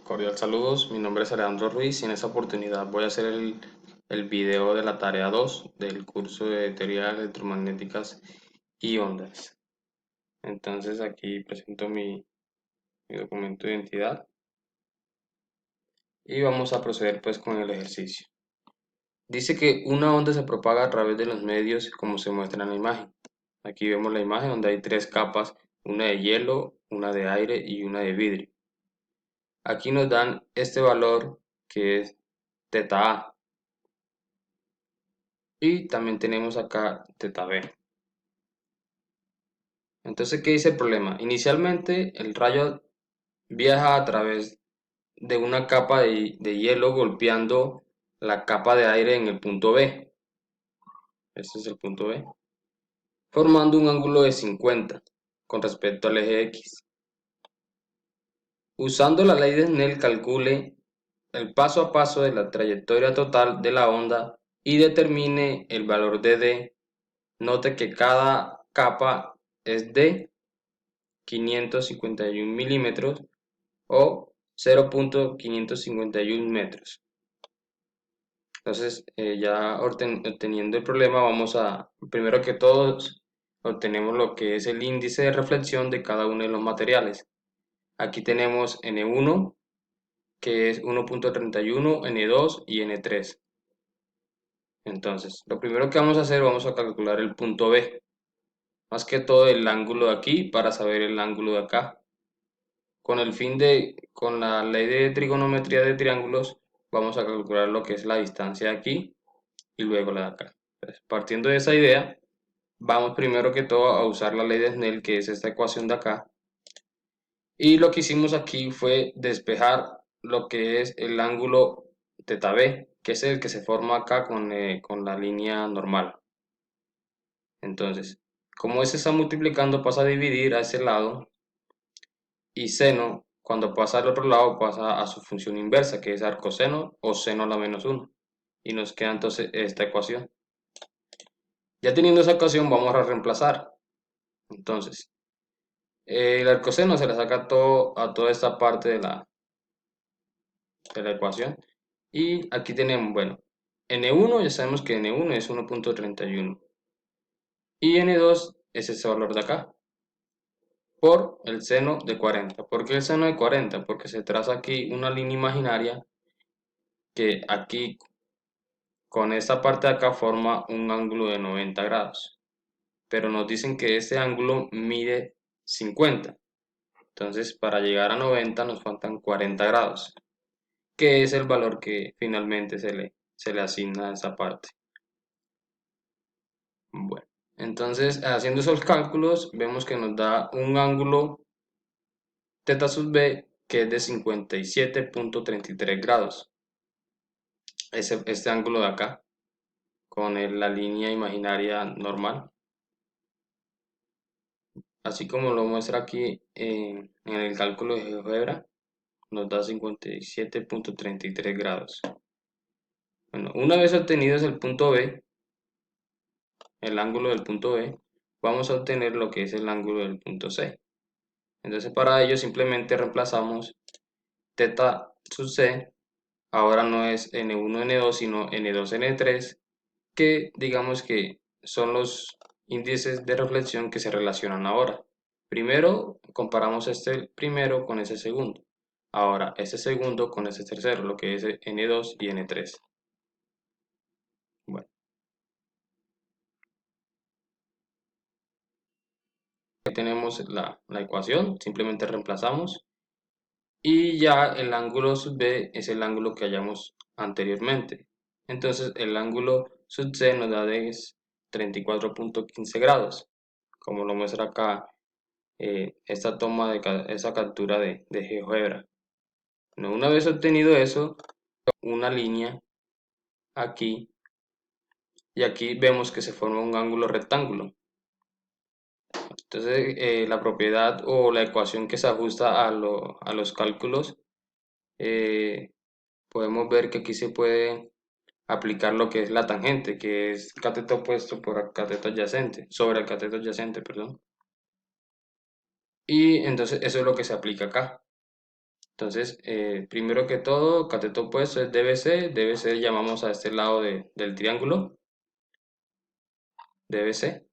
Cordial saludos, mi nombre es Alejandro Ruiz y en esta oportunidad voy a hacer el video de la tarea 2 del curso de teoría electromagnéticas y ondas. Entonces aquí presento mi documento de identidad y vamos a proceder pues con el ejercicio. Dice que una onda se propaga a través de los medios como se muestra en la imagen. Aquí vemos la imagen donde hay tres capas, una de hielo, una de aire y una de vidrio. Aquí nos dan este valor que es teta A. Y también tenemos acá teta B. Entonces, ¿qué dice el problema? Inicialmente el rayo viaja a través de una capa de hielo golpeando la capa de aire en el punto B. Este es el punto B. Formando un ángulo de 50 con respecto al eje X. Usando la ley de Snell calcule el paso a paso de la trayectoria total de la onda y determine el valor de D. Note que cada capa es de 551 milímetros o 0.551 metros. Entonces, ya obteniendo el problema, vamos a, primero que todo, obtenemos lo que es el índice de reflexión de cada uno de los materiales. Aquí tenemos N1, que es 1.31, N2 y N3. Entonces, lo primero que vamos a hacer, vamos a calcular el punto B. Más que todo el ángulo de aquí para saber el ángulo de acá. Con la ley de trigonometría de triángulos, vamos a calcular lo que es la distancia de aquí y luego la de acá. Entonces, partiendo de esa idea, vamos primero que todo a usar la ley de Snell, que es esta ecuación de acá. Y lo que hicimos aquí fue despejar lo que es el ángulo teta B, que es el que se forma acá con la línea normal. Entonces, como ese está multiplicando, pasa a dividir a ese lado y seno, cuando pasa al otro lado, pasa a su función inversa, que es arcoseno o seno a la menos 1. Y nos queda entonces esta ecuación. Ya teniendo esa ecuación, vamos a reemplazar. Entonces, el arcoseno se le saca todo, a toda esta parte de la ecuación. Y aquí tenemos, bueno, N1, ya sabemos que N1 es 1.31. Y N2 es ese valor de acá, por el seno de 40. ¿Por qué el seno de 40? Porque se traza aquí una línea imaginaria que aquí con esta parte de acá forma un ángulo de 90 grados. Pero nos dicen que este ángulo mide 50. Entonces, para llegar a 90 nos faltan 40 grados, que es el valor que finalmente se le asigna a esa parte. Bueno, entonces haciendo esos cálculos, vemos que nos da un ángulo teta sub b que es de 57.33 grados. Este ángulo de acá, con la línea imaginaria normal. Así como lo muestra aquí en el cálculo de GeoGebra, nos da 57.33 grados. Bueno, una vez obtenido el punto B, el ángulo del punto B, vamos a obtener lo que es el ángulo del punto C. Entonces para ello simplemente reemplazamos teta sub C, ahora no es N1, N2, sino N2, N3, que digamos que son los índices de reflexión que se relacionan ahora. Primero comparamos este primero con ese segundo. Ahora este segundo con ese tercero, lo que es N2 y N3. Bueno, aquí tenemos la ecuación, simplemente reemplazamos. Y ya el ángulo sub B es el ángulo que hallamos anteriormente. Entonces el ángulo sub C nos da de 34.15 grados, como lo muestra acá esta toma esa captura de GeoGebra. Bueno, una vez obtenido eso, una línea aquí y aquí vemos que se forma un ángulo rectángulo. Entonces la propiedad o la ecuación que se ajusta a los cálculos, eh, podemos ver que aquí se puede aplicar lo que es la tangente, que es cateto opuesto por cateto adyacente, sobre el cateto adyacente, perdón. Y entonces eso es lo que se aplica acá. Entonces, primero que todo, cateto opuesto es DBC. DBC llamamos a este lado del triángulo, DBC.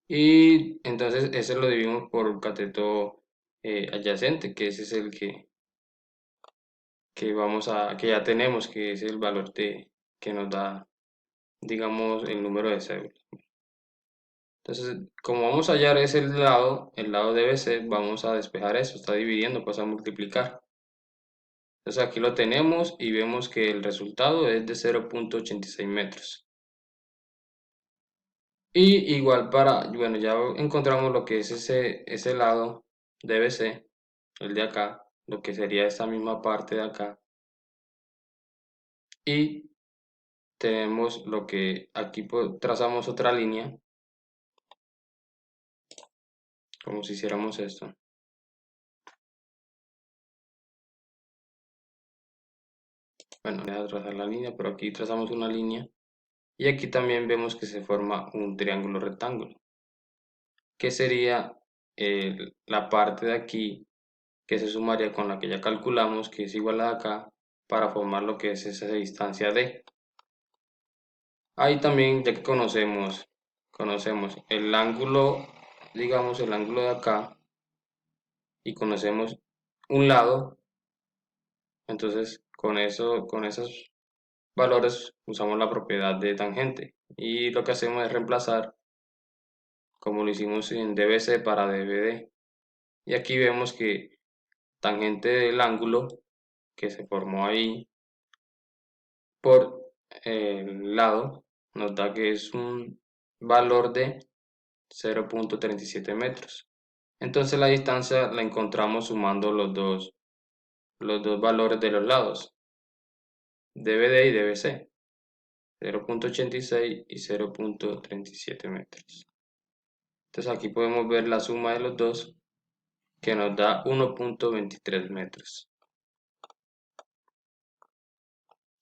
Y entonces ese lo dividimos por cateto adyacente, que ese es el que ya tenemos, que es el valor que nos da, digamos, el número de cédula. Entonces, como vamos a hallar ese lado, el lado DBC, vamos a despejar eso, está dividiendo, pasa a multiplicar. Entonces aquí lo tenemos y vemos que el resultado es de 0.86 metros. Y igual bueno, ya encontramos lo que es ese lado DBC, el de acá, lo que sería esta misma parte de acá. Y tenemos lo que aquí trazamos otra línea, como si hiciéramos esto. Bueno, deja de trazar la línea, pero aquí trazamos una línea. Y aquí también vemos que se forma un triángulo rectángulo, que sería la parte de aquí que se sumaría con la que ya calculamos, que es igual a acá, para formar lo que es esa distancia D. Ahí también, ya que conocemos el ángulo, digamos el ángulo de acá, y conocemos un lado, entonces con esos valores usamos la propiedad de tangente. Y lo que hacemos es reemplazar, como lo hicimos en DBC para DBD. Y aquí vemos que tangente del ángulo que se formó ahí por el lado nos da que es un valor de 0.37 metros. Entonces la distancia la encontramos sumando los dos valores de los lados, DBD y DBC, 0.86 y 0.37 metros. Entonces aquí podemos ver la suma de los dos que nos da 1.23 metros.